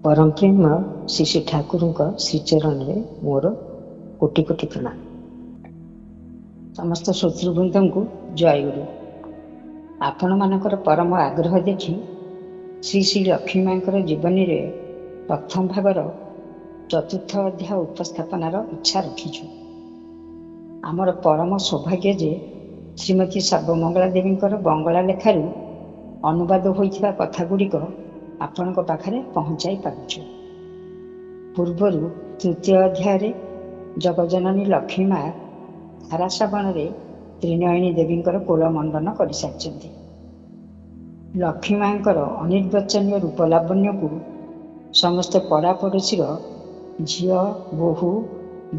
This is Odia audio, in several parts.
परम प्रेम श्री श्री ठाकुर श्रीचरण में मोर कोटि कोटि प्रणाम। समस्त श्रोतृवृंद को जय गुरु। आपण मानकर परम आग्रह देखि श्री श्री लक्ष्मी माँ जीवनी रे प्रथम भागर चतुर्थ अध्याय उपस्थापनार इच्छा रखीछु। आमर परम सौभाग्य जे श्रीमती सर्वमंगला देवी बंगला लेखारू अनुवाद होइथिबा कथा गुड़िक आपण पाखरे पहुँचाई पारुछु। पूर्वर तृतीय अध्याय जगजननी लक्ष्मी माँ धारा श्रावण त्रिनयनी देवी कोलमंडन कर सारी। लक्ष्मी माँ अनिर्वचनीय रूप लावण्य को समस्ते पड़ापड़ोशी झी बोहू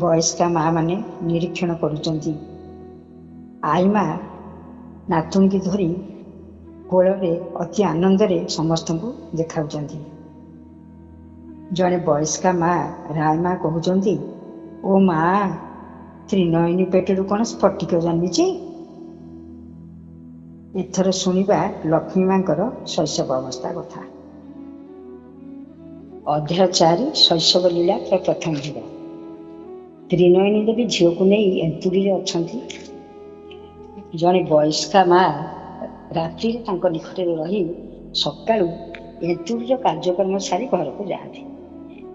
वयस्का माँ माने निरीक्षण करुचंती। आई माँ नातुणी की धरी कोल अति आनंद समस्त को देखा। जड़े वयस्का माँ राय माँ कहते ओ माँ त्रिनयनी पेटरू कौन स्फटिक जन्मी। एथर शुणा लक्ष्मी माँ शैशव अवस्था कथा। अध्याय 4 शैशव लीला प्रथम भाग। त्रिनयनी देवी झील को नहीं एंतुरी अच्छा। जड़े वयस्का माँ रात्रि निकट रही सका एंतुरी कार्यक्रम सारी घर को जाती।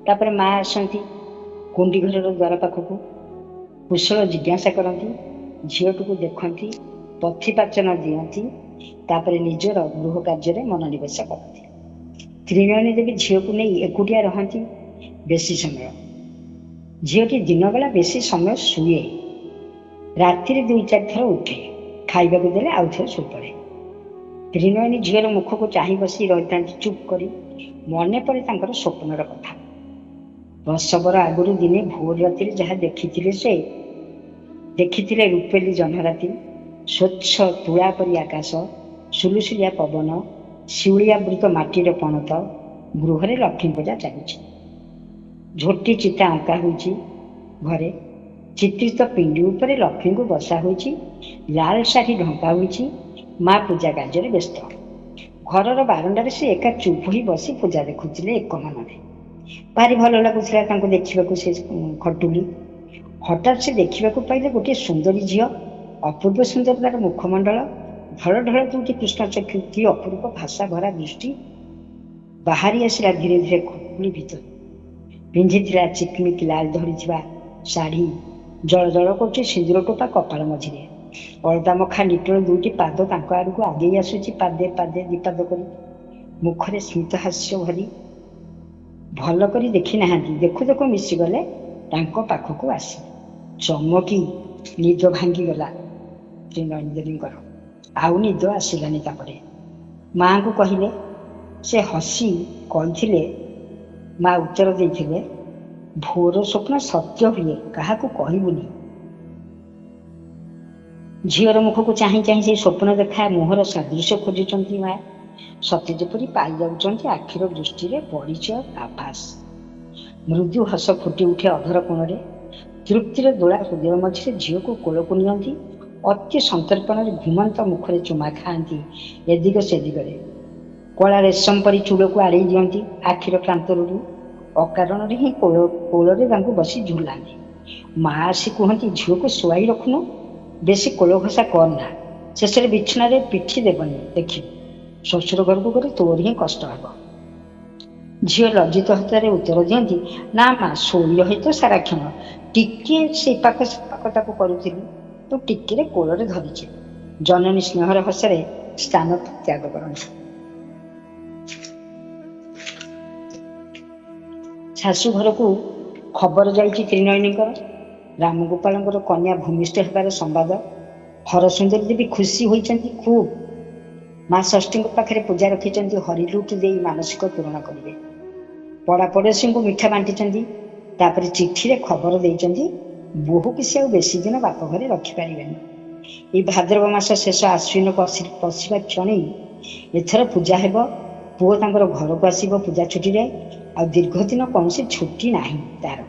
तापर माँ आसती कुंडी घर द्वार पाखक कुशल जिज्ञासा करती। झीलटी को देखती पथिपाचन दियंती। तापर निजर गृह कार्य मनोनिवेश करती। त्रिनयनी देवी झील को नहीं एकुटिया रहती बेसी समय। झीलटी दिन बेला बेसी समय शुए। राति 2-4 थर उठे खाइबा देले आउ थे शुपड़े। त्रिनयनी झील मुख को चाह बसी रही चुप कर मन पड़े स्वप्नर कथा। प्रसवर आगुरी दिने भोर राति जहाँ देखी रूपेली जह्नराति स्वच्छ तुला परी आकाश सुलुसुलिया पवन शिउलियावृत माटीर पणत गृह लक्ष्मी पूजा चली। झोटी चिता अंका होइछि घरे। चित्रित पिंडी उपरे लक्ष्मी को बसा होइछि। लाल शाढ़ी ढंका होइछि। माँ पूजा कार्य व्यस्त। घर बारंडार से एका चुप ही बसी पूजा देखुले एक मन। भारी भल लगुला देखा से खटुली। हठात से देखा पाइले गोटे सुंदरी झी। अपूर्व सुंदर तार मुखमंडल ढल ढल दुटी कृष्ण चक्षु की अपूर्व भाषा भरा दृष्टि बाहरी आसला धीरे धीरे खटुली भीतर। पिंधि चिकमिक लाल धरी शाढ़ी जल जल कर सिंदूर टोपा कपाल मझिरे। अलता मखा निटल दुईटी पाद आड़ को आगे आसूची पादे पादे दिपाद कर मुखरे स्मित हास्य भरी। भल करी देखी ना देखु देखु मिशीगले पाखक आसी चमकी निद भांगीगला त्रिनयनी देवी। आउ निद आसलानी। माँ को कहले से हसी कहते माँ उत्तर देते भोर स्वप्न सत्य हुए क्या कहबुनी। झीर मुख को चाह चाह से स्वप्न देखा मुहर सादृश्य खोजुंट माँ सते जेपरी पाई जाऊँच आखिर दृष्टि परिचय आभास। मृदु हस फुटी उठे अधर कोण। तृप्तिर दोला हृदय मझे झील को कोल को नियंती। अति संतर्पण घुमंत मुखरे चुमा खाती ए दिग से दिगरे। कला रेशम परी चूड़ को आड़े दियंती आखिर प्रांतर अकारण ही कोल बसी झुलाती। माँ आसी कहती झील को शुआई रखुनु बेसी कोल घसा करना। शेष बिछना पिठी देवनी देखी शशुर घर को गले तोर ही कष्ट हे। झील लज्जित हतार उत्तर दियंती ना माँ शोई रही तो सारा क्षण टिके से पाक पाकता करुली तो टिके कोल धरी। जननी स्नेहर हसरे स्थान त्याग कर। शाशु घर को खबर जाइए त्रिनयनी रामगोपाल कन्या भूमिष्ठ होबार संवाद। हरसुंदरी देवी खुशी होती खूब। माँ षष्ठी पाखे पूजा रखी हरिलुट दे मानसिक पूरण करेंगे। पड़ा पड़ोशी को मिठा बांटी। तापर चिठी रे खबर देती बोहू किसी आ बेसी दिन बाप घरे रखिपारे। ये भाद्रव मास शेष आश्विन पशिवा क्षण एथर पूजा हेब। पुओ तांकर घर को आसब पूजा छुट्टी आ दीर्घ दिन कौन छुट्टी ना तार।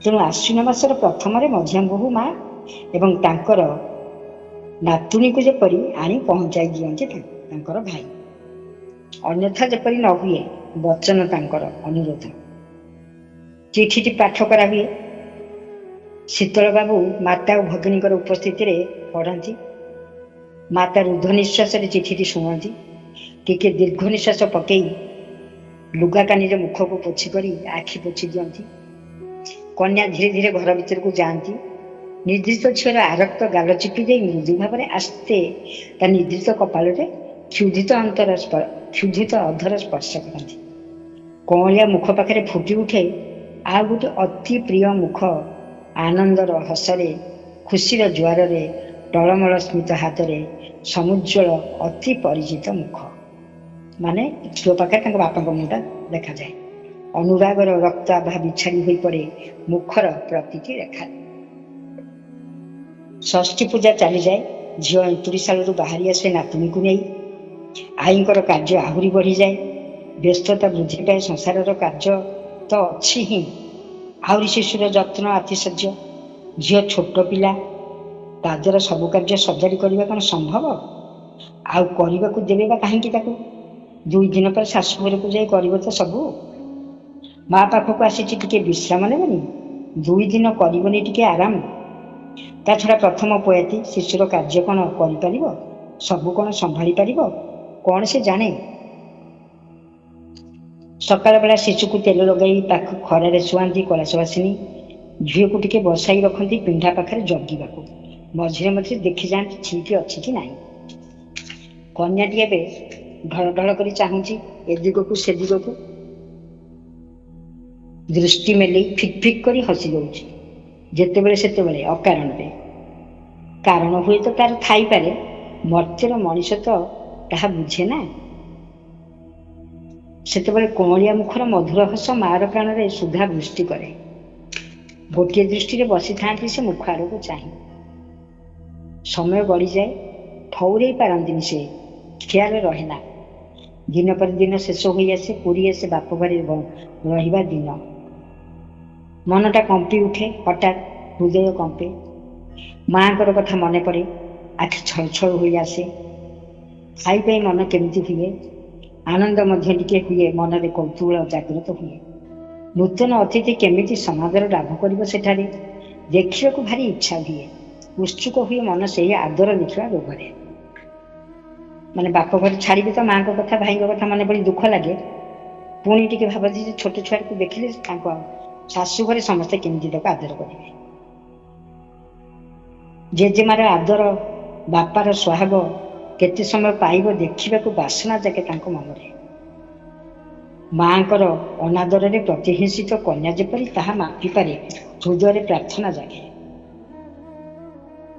तेणु आश्विन मासर प्रथम मझिया बोहू माँ एवं तांकर नातुणी को जेपरी आनी पहुँचाई दियंते भाई। अन्यथा जेपरी न हुए ବଚନ ତାଙ୍କର ଅନୁରୋଧ। ଚିଠିଟି ପାଠ କରାହୁଏ। ଶୀତଳ ବାବୁ ମାତା ଓ ଭଗିନୀଙ୍କର ଉପସ୍ଥିତିରେ ପଢ଼ନ୍ତି। ମାତା ରୁଦ୍ଧ ନିଶ୍ୱାସରେ ଚିଠିଟି ଶୁଣନ୍ତି। ଟିକେ ଦୀର୍ଘ ନିଶ୍ୱାସ ପକେଇ ଲୁଗା କାନିରେ ମୁଖକୁ ପୋଛି କରି ଆଖି ପୋଛି ଦିଅନ୍ତି। କନ୍ୟା ଧୀରେ ଧୀରେ ଘର ଭିତରକୁ ଯାଆନ୍ତି। ନିର୍ଦ୍ଦିଷ୍ଟ ଝିଅର ଆରକ୍ତ ଗାଲ ଚିପି ଦେଇ ମୃଦୁ ଭାବରେ ଆସ୍ତେ ତା ନିର୍ଦ୍ଦିଷ୍ଟ କପାଳରେ କ୍ଷୁଧିତ ଅଧର ସ୍ପର୍ଶ କରନ୍ତି। କଅଁଳିଆ ମୁଖ ପାଖରେ ଫୁଟି ଉଠେ ଆଉ ଗୋଟେ ଅତି ପ୍ରିୟ ମୁଖ। ଆନନ୍ଦର ହସରେ, ଖୁସିର ଜୁଆରରେ, ଟଳମଳ ସ୍ମିତ ହାତରେ ସମୁଜ୍ଜ୍ୱଳ ଅତି ପରିଚିତ ମୁଖ। ମାନେ ଝିଅ ପାଖରେ ତାଙ୍କ ବାପାଙ୍କ ମୁହଁଟା ଦେଖାଯାଏ। ଅନୁରାଗର ରକ୍ତ ଆଭା ବିଛାଡ଼ି ହୋଇପଡ଼େ ମୁଖର ପ୍ରତିଟି ରେଖାରେ। ଷଷ୍ଠୀ ପୂଜା ଚାଲିଯାଏ। ଝିଅ ଏନ୍ତୁଡ଼ିଶାଳରୁ ବାହାରି ଆସେ ନାତୁଣୀକୁ ନେଇ। ଆଈଙ୍କର କାର୍ଯ୍ୟ ଆହୁରି ବଢ଼ିଯାଏ। ବ୍ୟସ୍ତତା ବୃଦ୍ଧି ପାଏ। ସଂସାରର କାର୍ଯ୍ୟ ତ ଅଛି ହିଁ, ଆହୁରି ଶିଶୁର ଯତ୍ନ ଆତିଶଯ୍ୟ। ଝିଅ ଛୋଟ ପିଲା, ତା ଦ୍ୱାରା ସବୁ କାର୍ଯ୍ୟ ସଜାଡ଼ି କରିବା କ'ଣ ସମ୍ଭବ? ଆଉ କରିବାକୁ ଦେବେ ବା କାହିଁକି ତାକୁ? 2 ଦିନ ପରେ ଶାଶୁ ଘରକୁ ଯାଇ କରିବ ତ ସବୁ। ମା ପାଖକୁ ଆସିଛି ଟିକେ ବିଶ୍ରାମ ନେବନି? 2 ଦିନ କରିବନି ଟିକେ ଆରାମ? ତା ଛଡ଼ା ପ୍ରଥମ ପୋୟାତି, ଶିଶୁର କାର୍ଯ୍ୟ କ'ଣ କରିପାରିବ? ସବୁ କ'ଣ ସମ୍ଭାଳି ପାରିବ? କ'ଣ ସେ ଜାଣେ? ସକାଳ ବେଳା ଶିଶୁକୁ ତେଲ ଲଗାଇ ତାକୁ ଖରାରେ ଶୁଆନ୍ତି କୈଳାସବାସିନୀ। ଝିଅକୁ ଟିକେ ବସାଇ ରଖନ୍ତି ପିଣ୍ଡା ପାଖରେ ଜଗିବାକୁ। ମଝିରେ ମଝିରେ ଦେଖିଯାଆନ୍ତି ଠିକ୍ ଅଛି କି ନାହିଁ। କନ୍ୟାଟି ଏବେ ଢଳ ଢଳ କରି ଚାହୁଁଛି ଏ ଦିଗକୁ ସେ ଦିଗକୁ। ଦୃଷ୍ଟି ମେଲେଇ ଫିକ୍ ଫିକ୍ କରି ହସି ଦେଉଛି ଯେତେବେଳେ ସେତେବେଳେ ଅକାରଣରେ। କାରଣ ହୁଏତ ତାର ଥାଇପାରେ, ମର୍ତ୍ତ୍ୟର ମଣିଷ ତ ତାହା ବୁଝେ ନା। ସେତେବେଳେ କଅଁଳିଆ ମୁଖର ମଧୁର ହସ ମାର ପ୍ରାଣରେ ସୁଧା ବୃଷ୍ଟି କରେ। ଗୋଟିଏ ଦୃଷ୍ଟିରେ ବସିଥାନ୍ତି ସେ ମୁଖ ଆଡ଼କୁ ଚାହିଁ। ସମୟ ଗଡ଼ିଯାଏ। ଠଉରେଇ ପାରନ୍ତିନି ସେ, ଖିଆଲ ରହେନା। ଦିନ ପରେ ଦିନ ଶେଷ ହୋଇ ଆସେ। ପୁରୀ ଆସେ ବାପ ଘରେ ରହିବା ଦିନ। ମନଟା କମ୍ପି ଉଠେ। ହଠାତ୍ ହୃଦୟ କମ୍ପେ। ମାଆଙ୍କର କଥା ମନେ ପଡ଼େ। ଆଖି ଛଳ ଛଳ ହୋଇ ଆସେ। ଖାଇ ପାଇ ମନ କେମିତି ହୁଏ। ଆନନ୍ଦ ମଧ୍ୟ ଟିକେ ହୁଏ। ମନରେ କୌତୂହଳ ଜାଗ୍ରତ ହୁଏ। ନୂତନ ଅତିଥି କେମିତି ସମାଦର ଲାଭ କରିବ ସେଠାରେ, ଦେଖିବାକୁ ଭାରି ଇଚ୍ଛା ହୁଏ। ଉତ୍ସୁକ ହୁଏ ମନ ସେହି ଆଦର ଦେଖିବା ଲୋଭରେ। ମାନେ ବାପ ଘରେ ଛାଡ଼ିବେ ତ ମାଆଙ୍କ କଥା, ଭାଇଙ୍କ କଥା ମନେ ପଡ଼ି ଦୁଃଖ ଲାଗେ। ପୁଣି ଟିକେ ଭାବନ୍ତି ଯେ ଛୋଟ ଛୁଆକୁ ଦେଖିଲେ ତାଙ୍କ ଶାଶୁ ଘରେ ସମସ୍ତେ କେମିତି ତାକୁ ଆଦର କରିବେ। ଜେଜେମାର ଆଦର, ବାପାର ସୁହାଗ କେତେ ସମୟ ପାଇବ ଦେଖିବାକୁ ବାସନା ଜାଗେ ତାଙ୍କ ମନରେ। ମାଆଙ୍କର ଅନାଦରରେ ପ୍ରତିହିଂସିତ କନ୍ୟା ଯେପରି ତାହା ମାପିପାରେ, ହୃଦୟରେ ପ୍ରାର୍ଥନା ଜାଗେ।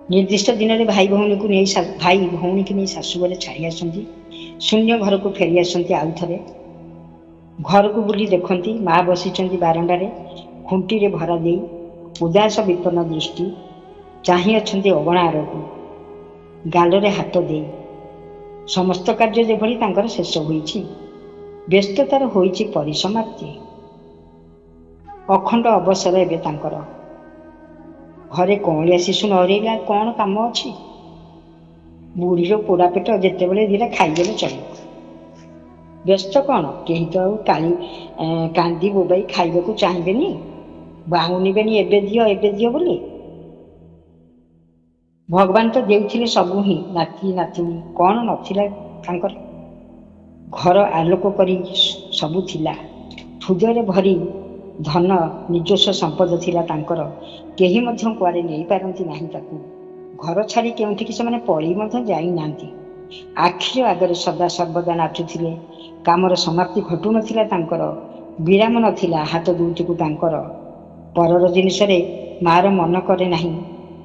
ନିର୍ଦ୍ଦିଷ୍ଟ ଦିନରେ ଭାଇ ଭଉଣୀକୁ ନେଇ ଶାଶୁଘରେ ଛାଡ଼ି ଆସନ୍ତି। ଶୂନ୍ୟ ଘରକୁ ଫେରି ଆସନ୍ତି ଆଉ ଥରେ। ଘରକୁ ବୁଲି ଦେଖନ୍ତି ମା ବସିଛନ୍ତି ବାରଣ୍ଡାରେ ଖୁଣ୍ଟିରେ ଭରା ଦେଇ। ଉଦାସ ବିପନ୍ନ ଦୃଷ୍ଟି ଚାହିଁ ଅଛନ୍ତି ଅଗଣା ଆଡ଼କୁ, ଗାଲରେ ହାତ ଦେଇ। ସମସ୍ତ କାର୍ଯ୍ୟ ଯେଭଳି ତାଙ୍କର ଶେଷ ହୋଇଛି। ବ୍ୟସ୍ତତାର ହୋଇଛି ପରିସମାପ୍ତି। ଅଖଣ୍ଡ ଅବସର ଏବେ ତାଙ୍କର। ଘରେ କଅଁଳିଆ ଶିଶୁ ନ ରହିଲା କ'ଣ କାମ ଅଛି? ବୁଢ଼ୀର ପୋଡ଼ା ପେଟ ଯେତେବେଳେ ଦିଟା ଖାଇଦେଲେ ଚଳିବ। ବ୍ୟସ୍ତ କ'ଣ? କେହି ତ ଆଉ କାନ୍ଦି ବୋବାଇ ଖାଇବାକୁ ଚାହିଁବେନି, ବାହୁନିବେନି ଏବେ ଦିଅ ବୋଲି। ଭଗବାନ ତ ଦେଉଥିଲେ ସବୁ ହିଁ, ନାତି ନାତୁଣୀ କ'ଣ ନଥିଲା ତାଙ୍କର? ଘର ଆଲୋକ କରି ସବୁ ଥିଲା। ହୃଦୟରେ ଭରି ଧନ ନିଜସ୍ୱ ସମ୍ପଦ ଥିଲା ତାଙ୍କର। କେହି ମଧ୍ୟ କୁଆଡ଼େ ନେଇପାରନ୍ତି ନାହିଁ ତାକୁ। ଘର ଛାଡ଼ି କେଉଁଠିକି ସେମାନେ ପଳେଇ ମଧ୍ୟ ଯାଇନାହାନ୍ତି। ଆଖିର ଆଗରେ ସଦା ସର୍ବଦା ନାଚୁଥିଲେ। କାମର ସମାପ୍ତି ଘଟୁନଥିଲା ତାଙ୍କର। ବିରାମ ନଥିଲା ହାତ ଦୁଇଟିକୁ ତାଙ୍କର। ପରର ଜିନିଷରେ ମାର ମନ କରେ ନାହିଁ।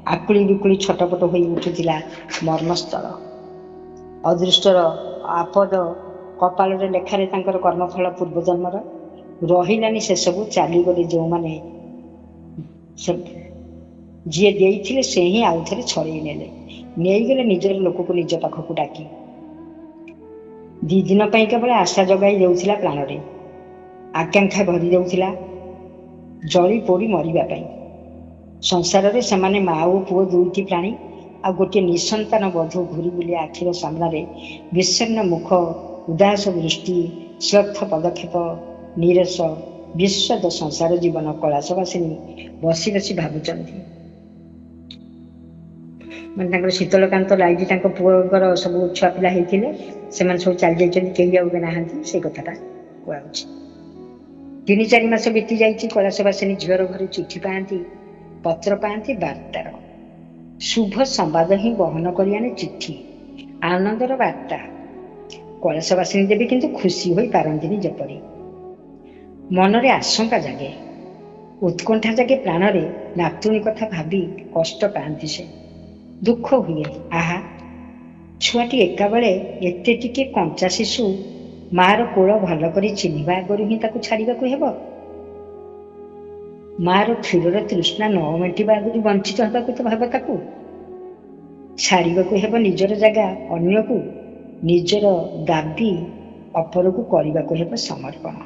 ଆକୁଳି ବିକୁଳି ଛଟପଟ ହୋଇ ଉଠୁଥିଲା ମର୍ମସ୍ଥଳ। ଅଦୃଷ୍ଟର ଆପଦ କପାଳରେ ଲେଖାରେ ତାଙ୍କର କର୍ମଫଳ ପୂର୍ବଜନ୍ମର। ରହିଲାନି ସେସବୁ। ଚାଲିଗଲେ ଯେଉଁମାନେ, ଯିଏ ଦେଇଥିଲେ ସେ ହିଁ ଆଉ ଥରେ ଛଡ଼େଇ ନେଲେ। ନେଇଗଲେ ନିଜର ଲୋକକୁ ନିଜ ପାଖକୁ ଡାକି। 2 ଦିନ ପାଇଁ କେବଳ ଆଶା ଜଗାଇ ଦେଉଥିଲା ପ୍ରାଣରେ। ଆକାଂକ୍ଷା ଭରି ଦେଉଥିଲା ଜଳି ପୋଡ଼ି ମରିବା ପାଇଁ। ସଂସାରରେ ସେମାନେ ମା ଓ ପୁଅ ଦୁଇଟି ପ୍ରାଣୀ। ଆଉ ଗୋଟିଏ ନିଃସନ୍ତାନ ବଧୂ ଘୁରି ବୁଲି ଆଖିର ସାମ୍ନାରେ। ବିଷଣ୍ଣ ମୁଖ, ଉଦାସ ଦୃଷ୍ଟି, ଶ୍ରଦ୍ଧ ପଦକ୍ଷେପ ନିରସ ବିଶ୍ୱଦ ସଂସାର ଜୀବନ କୈଳାସବାସିନୀ ବସି ବସି ଭାବୁଛନ୍ତି। ମାନେ ତାଙ୍କର ଶୀତଳକାନ୍ତ ଲାଇଟ୍ ତାଙ୍କ ପୁଅଙ୍କର ସବୁ ଛୁଆ ପିଲା ହେଇଥିଲେ, ସେମାନେ ସବୁ ଚାଲି ଯାଇଛନ୍ତି, କେହି ଆଉ ନାହାନ୍ତି। ସେଇ କଥାଟା କୁହାଯାଉଛି। 3-4 ମାସ ବିତି ଯାଇଛି। କୈଳାସବାସିନୀ ଝିଅର ଘରୁ ଚିଠି ପାଆନ୍ତି, ପତ୍ର ପାଆନ୍ତି, ବାର୍ତ୍ତାର ଶୁଭ ସମ୍ବାଦ ହିଁ ବହନ କରି ଆଣେ ଚିଠି, ଆନନ୍ଦର ବାର୍ତ୍ତା। କୈଳାସବାସିନୀ ଦେବୀ କିନ୍ତୁ ଖୁସି ହୋଇପାରନ୍ତିନି। ଯେପରି ମନରେ ଆଶଙ୍କା ଜାଗେ, ଉତ୍କଣ୍ଠା ଜାଗେ ପ୍ରାଣରେ। ନାତୁଣୀ କଥା ଭାବି କଷ୍ଟ ପାଆନ୍ତି ସେ, ଦୁଃଖ ହୁଏ। ଆହା, ଛୁଆଟି ଏକାବେଳେ ଏତେ ଟିକେ କଞ୍ଚା ଶିଶୁ, ମାଆର କୋଳ ଭଲ କରି ଚିହ୍ନିବା ଆଗରୁ ହିଁ ତାକୁ ଛାଡ଼ିବାକୁ ହେବ। ମାଆର କ୍ଷୀରର ତୃଷ୍ଣା ନ ମେଣ୍ଟିବା ଆଗରୁ ବଞ୍ଚିତ ହେବାକୁ ତ ହେବ। ତାକୁ ଛାଡ଼ିବାକୁ ହେବ ନିଜର ଜାଗା ଅନ୍ୟକୁ, ନିଜର ଦାବି ଅପରକୁ କରିବାକୁ ହେବ ସମର୍ପଣ।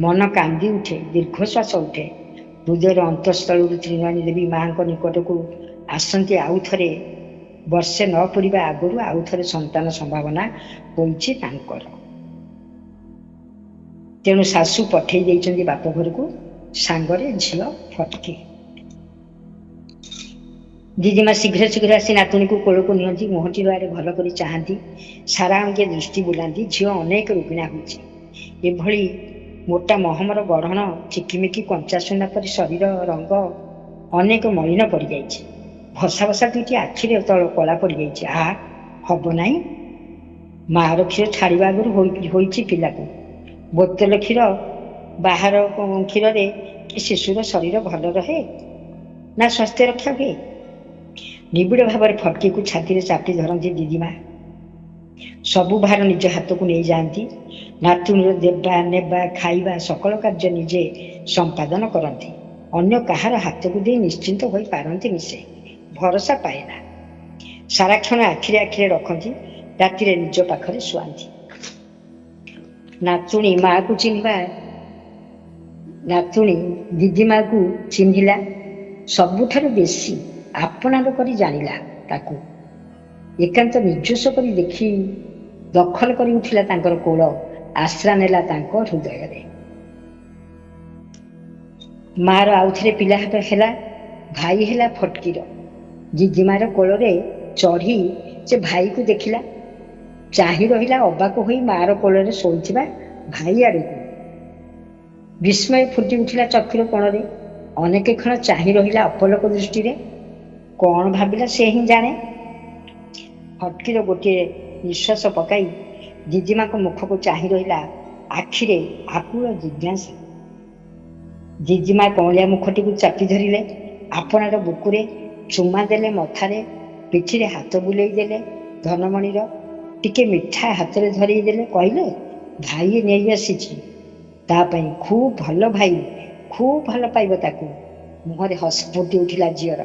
ମନ କାନ୍ଦି ଉଠେ, ଦୀର୍ଘଶ୍ୱାସ ଉଠେ। ହୃଦୟର ଅନ୍ତଃସ୍ଥଳରୁ ତ୍ରିନୟନୀ ଦେବୀ ମାଆଙ୍କ ନିକଟକୁ ଆସନ୍ତି। ଆଉ ଥରେ ବର୍ଷେ ନ ପୁରିବା ଆଗରୁ ଆଉ ଥରେ ସନ୍ତାନ ସମ୍ଭାବନା ହୋଇଛି ତାଙ୍କର। ତେଣୁ ଶାଶୁ ପଠେଇ ଦେଇଛନ୍ତି ବାପ ଘରକୁ ସାଙ୍ଗରେ ଝିଅ ଫଟକି। ଦିଦିମା ଶୀଘ୍ର ଶୀଘ୍ର ଆସି ନାତୁଣୀକୁ କୋଳକୁ ନିଅନ୍ତି, ମୁହଁଟିର ଆଡ଼େ ଭଲ କରି ଚାହାନ୍ତି, ସାରା ଅଙ୍ଗେ ଦୃଷ୍ଟି ବୁଲାନ୍ତି। ଝିଅ ଅନେକ ରୋଗିଣା ହୋଇଛି। ଏଭଳି ମୋଟା ମହମର ଗଢ଼ଣ, ଚିକିମିକି କଞ୍ଚା ସୁନା ପରି ଶରୀର ରଙ୍ଗ ଅନେକ ମଳିନ ପଡ଼ିଯାଇଛି। ଭସା ଭସା 2ଟି ଆଖିରେ ତଳ କଳା ପଡ଼ିଯାଇଛି। ଆହା, ହବ ନାହିଁ। ମାଆର କ୍ଷୀର ଛାଡ଼ିବା ଆଗରୁ ହୋଇଛି ପିଲାକୁ। ବୋତଲ କ୍ଷୀର, ବାହାର କ୍ଷୀରରେ କି ଶିଶୁର ଶରୀର ଭଲ ରହେ ନା ସ୍ୱାସ୍ଥ୍ୟ ରକ୍ଷା ହୁଏ? ନିବିଡ଼ ଭାବରେ ଫଟକିକୁ ଛାତିରେ ଚାପି ଧରନ୍ତି ଦିଦିମା। ସବୁ ଭାର ନିଜ ହାତକୁ ନେଇଯାଆନ୍ତି। ନାତୁଣୀର ଦେବା ନେବା, ଖାଇବା ସକଳ କାର୍ଯ୍ୟ ନିଜେ ସମ୍ପାଦନ କରନ୍ତି। ଅନ୍ୟ କାହାର ହାତକୁ ଦେଇ ନିଶ୍ଚିନ୍ତ ହୋଇପାରନ୍ତିନି ସେ, ଭରସା ପାଏନା। ସାରାକ୍ଷଣ ଆଖିରେ ଆଖିରେ ରଖନ୍ତି, ରାତିରେ ନିଜ ପାଖରେ ଶୁଆନ୍ତି। ନାତୁଣୀ ଦିଦିମାକୁ ଚିହ୍ନିଲା, ସବୁଠାରୁ ବେଶୀ ଆପଣାର କରି ଜାଣିଲା। ତାକୁ ଏକାନ୍ତ ନିଜସ୍ୱ କରି ଦେଖି ଦଖଲ କରି ଉଠିଲା ତାଙ୍କର କୋଳ, ଆଶ୍ରା ନେଲା ତାଙ୍କ ହୃଦୟରେ। ମାଆର ଆଉଥରେ ପିଲା ହେଲା, ଭାଇ ହେଲା ଫଟକିର। ଦିଦିମାର କୋଳରେ ଚଢ଼ି ସେ ଭାଇକୁ ଦେଖିଲା, ଚାହିଁ ରହିଲା ଅବାକ ହୋଇ ମାଆର କୋଳରେ ଶୋଇଥିବା ଭାଇ ଆଡ଼କୁ। ବିସ୍ମୟ ଫୁଟି ଉଠିଲା ଚକ୍ଷୁର କୋଣରେ। ଅନେକ କ୍ଷଣ ଚାହିଁ ରହିଲା ଅପଲକ ଦୃଷ୍ଟିରେ। କ'ଣ ଭାବିଲା ସେ ହିଁ ଜାଣେ। ଫଟକିର ଗୋଟିଏ ନିଶ୍ୱାସ ପକାଇ ଦିଦିମାଙ୍କ ମୁଖକୁ ଚାହିଁ ରହିଲା, ଆଖିରେ ଆକୁଳ ଜିଜ୍ଞାସା। ଦିଦିମା କଅଁଳିଆ ମୁଖଟିକୁ ଚାପି ଧରିଲେ, ଆପଣାର ବୁକୁରେ ଚୁମା ଦେଲେ, ମଥାରେ ପିଠିରେ ହାତ ବୁଲେଇ ଦେଲେ। ଧନମଣିର ଟିକେ ମିଠା ହାତରେ ଧରେଇ ଦେଲେ, କହିଲେ, ଭାଇ ନେଇ ଆସିଛି ତା ପାଇଁ, ଖୁବ୍ ଭଲ ଭାଇ, ଖୁବ୍ ଭଲ ପାଇବ ତାକୁ। ମୁହଁରେ ହସ ଫୁଟି ଉଠିଲା ଝିଅର।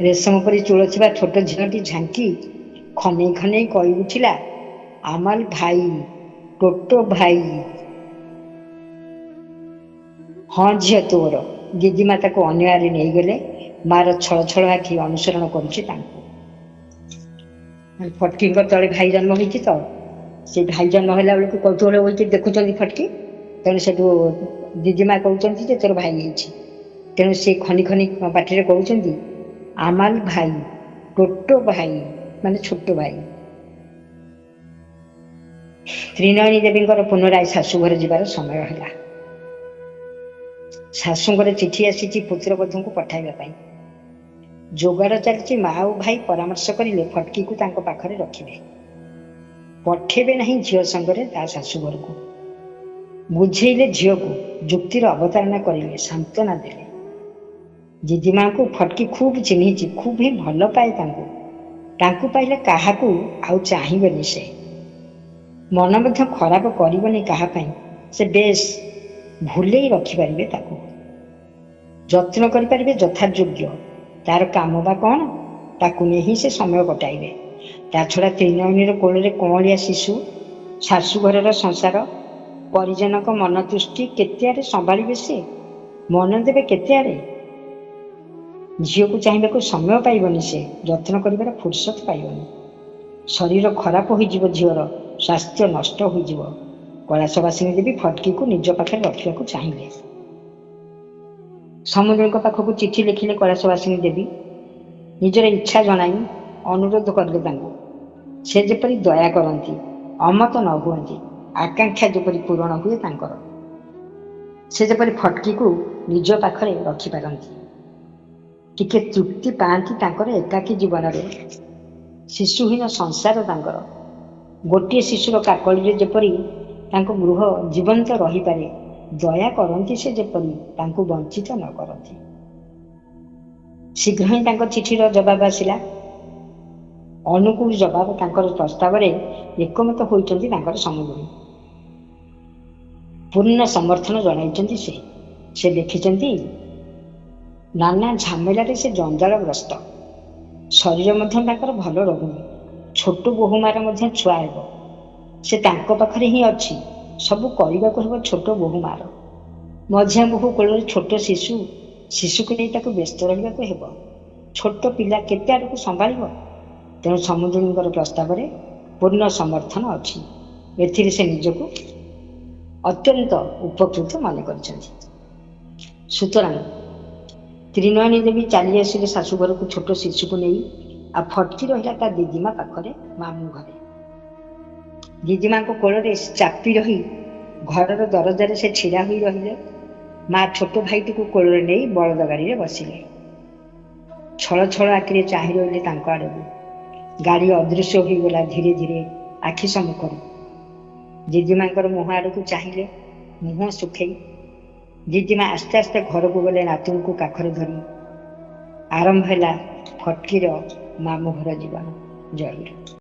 ରେଶମ ପରି ଚୂଳ ଥିବା ଛୋଟ ଝିଅଟି ଝାଙ୍କି ଖନେଇ ଖନେଇ କହି ଉଠିଲା, আমাল ଭାଇ, ଟୋଟୋ ଭାଇ। ହଁ ଝିଅ ତୋର। ଦିଦିମା ତାକୁ ଅନ୍ୟ ଆଡ଼େ ନେଇଗଲେ। ମାଆର ଛଳ ଛଳ ଆଖି ଅନୁସରଣ କରୁଛି ତାଙ୍କୁ। ଫଟକିଙ୍କ ତଳେ ଭାଇ ଜନ୍ମ ହୋଇଛି ତ, ସେ ଭାଇ ଜନ୍ମ ହେଲା ବେଳକୁ କୌତୂହଳ ହୋଇକି ଦେଖୁଛନ୍ତି ଫଟକି। ତେଣୁ ସେଠୁ ଦିଦିମା କହୁଛନ୍ତି ଯେ ତୋର ଭାଇ ହେଇଛି। ତେଣୁ ସେ ଖନି ଖନି ପାଟିରେ କହୁଛନ୍ତି, আমাল ଭାଇ, ଟୋଟୋ ଭାଇ, ମାନେ ଛୋଟ ଭାଇ। ତ୍ରିନୟନୀ ଦେବୀଙ୍କର ପୁନରାୟ ଶାଶୁଘର ଯିବାର ସମୟ ହେଲା। ଶାଶୁଙ୍କର ଚିଠି ଆସିଛି ପୁତ୍ରବଧୂଙ୍କୁ ପଠାଇବା ପାଇଁ। ଯୋଗାଡ଼ ଚାଲିଛି। ମା ଓ ଭାଇ ପରାମର୍ଶ କରିଲେ ଫଟକିକୁ ତାଙ୍କ ପାଖରେ ରଖିବେ, ପଠେଇବେ ନାହିଁ ଝିଅ ସଙ୍ଗରେ ତା ଶାଶୁଘରକୁ। ବୁଝେଇଲେ ଝିଅକୁ, ଯୁକ୍ତିର ଅବତାରଣା କରିଲେ, ସାନ୍ତ୍ୱନା ଦେଲେ। ଦିଦିମାଙ୍କୁ ଫଟକି ଖୁବ୍ ଚିହ୍ନିଛି, ଖୁବ୍ ହିଁ ଭଲ ପାଏ ତାଙ୍କୁ। ତାଙ୍କୁ ପାଇଲେ କାହାକୁ ଆଉ ଚାହିଁବେନି ସେ, ମନ ମଧ୍ୟ ଖରାପ କରିବନି କାହା ପାଇଁ। ସେ ବେଶ୍ ଭୁଲେଇ ରଖିପାରିବେ ତାକୁ, ଯତ୍ନ କରିପାରିବେ ଯଥାଯୋଗ୍ୟ। ତାର କାମ ବା କ'ଣ, ତାକୁ ନେଇ ହିଁ ସେ ସମୟ କଟାଇବେ। ତା ଛଡ଼ା ତ୍ରିନୟନୀର କୋଳରେ କଅଁଳିଆ ଶିଶୁ, ଶାଶୁଘରର ସଂସାର, ପରିଜନଙ୍କ ମନ ତୁଷ୍ଟି କେତେ ଆଡ଼େ ସମ୍ଭାଳିବେ ସେ, ମନ ଦେବେ କେତେ ଆଡ଼େ। ଝିଅକୁ ଚାହିଁବାକୁ ସମୟ ପାଇବନି ସେ, ଯତ୍ନ କରିବାର ଫୁର୍ସତ ପାଇବନି। ଶରୀର ଖରାପ ହୋଇଯିବ ଝିଅର, ସ୍ୱାସ୍ଥ୍ୟ ନଷ୍ଟ ହୋଇଯିବ। କୈଳାସବାସିନୀ ଦେବୀ ଫଟକିକୁ ନିଜ ପାଖରେ ରଖିବାକୁ ଚାହିଁଲେ। ସମୁଦ୍ରଙ୍କ ପାଖକୁ ଚିଠି ଲେଖିଲେ କୈଳାସବାସିନୀ ଦେବୀ। ନିଜର ଇଚ୍ଛା ଜଣାଇ ଅନୁରୋଧ କଲେ ତାଙ୍କୁ ସେ ଯେପରି ଦୟା କରନ୍ତି, ଅମତ ନ ହୁଅନ୍ତି, ଆକାଂକ୍ଷା ଯେପରି ପୂରଣ ହୁଏ ତାଙ୍କର, ସେ ଯେପରି ଫଟକିକୁ ନିଜ ପାଖରେ ରଖିପାରନ୍ତି, ଟିକେ ତୃପ୍ତି ପାଆନ୍ତି ତାଙ୍କର ଏକାକୀ ଜୀବନରେ। ଶିଶୁହୀନ ସଂସାର ତାଙ୍କର, ଗୋଟିଏ ଶିଶୁର କାକଳିରେ ଯେପରି ତାଙ୍କ ଗୃହ ଜୀବନ୍ତ ରହିପାରେ, ଦୟା କରନ୍ତି ସେ ଯେପରି ତାଙ୍କୁ ବଞ୍ଚିତ ନ କରନ୍ତି। ଶୀଘ୍ର ହିଁ ତାଙ୍କ ଚିଠିର ଜବାବ ଆସିଲା। ଅନୁକୂଳ ଜବାବ ତାଙ୍କର ପ୍ରସ୍ତାବରେ ଏକମତ ହୋଇଛନ୍ତି ତାଙ୍କର ସମୁଦ୍ରୀ। ପୂର୍ଣ୍ଣ ସମର୍ଥନ ଜଣାଇଛନ୍ତି ସେ ଲେଖିଛନ୍ତି, ନାନା ଝାମେଲାରେ ସେ ଜଞ୍ଜାଳଗ୍ରସ୍ତ, ଶରୀର ମଧ୍ୟ ତାଙ୍କର ଭଲ ରହୁନି, ଛୋଟ ବୋହୂମାର ମଧ୍ୟ ଛୁଆ ହେବ, ସେ ତାଙ୍କ ପାଖରେ ହିଁ ଅଛି, ସବୁ କରିବାକୁ ହେବ ଛୋଟ ବୋହୂମାର। ମଝିଆ ବୋହୂ କୋଳରେ ଛୋଟ ଶିଶୁକୁ ନେଇ ତାକୁ ବ୍ୟସ୍ତ ରହିବାକୁ ହେବ, ଛୋଟ ପିଲା କେତେ ଆଡ଼କୁ ସମ୍ଭାଳିବ। ତେଣୁ ସମୁଦ୍ରୀଙ୍କର ପ୍ରସ୍ତାବରେ ପୂର୍ଣ୍ଣ ସମର୍ଥନ ଅଛି। ଏଥିରେ ସେ ନିଜକୁ ଅତ୍ୟନ୍ତ ଉପକୃତ ମନେ କରିଛନ୍ତି। ସୁତରାଂ ତ୍ରିନୟନୀ ଦେବୀ ଚାଲି ଆସିଲେ ଶାଶୁଘରକୁ ଛୋଟ ଶିଶୁକୁ ନେଇ। ଆଉ ଫଟକି ରହିଲା ତା ଦିଦିମା ପାଖରେ, ମାମୁଁ ଘରେ। ଦିଦିମାଙ୍କ କୋଳରେ ଚାପି ରହି ଘରର ଦରଜାରେ ସେ ଛିଡ଼ା ହୋଇ ରହିଲେ। ମା ଛୋଟ ଭାଇଟିକୁ କୋଳରେ ନେଇ ବଳଦ ଗାଡ଼ିରେ ବସିଲେ। ଛଳ ଛଳ ଆଖିରେ ଚାହିଁ ରହିଲେ ତାଙ୍କ ଆଡ଼କୁ। ଗାଡ଼ି ଅଦୃଶ୍ୟ ହୋଇଗଲା ଧୀରେ ଧୀରେ ଆଖି ସମ୍ମୁଖରୁ। ଦିଦିମାଙ୍କର ମୁହଁ ଆଡ଼କୁ ଚାହିଁଲେ, ମୁହଁ ଶୁଖେଇ। ଦିଦିମା ଆସ୍ତେ ଆସ୍ତେ ଘରକୁ ଗଲେ ନାତୁଣୀକୁ କାଖରେ ଧରି। ଆରମ୍ଭ ହେଲା ଫଟକିର ମାମୁଁ ଘର ଜୀବନ। ଜୟ ଗୁରୁ।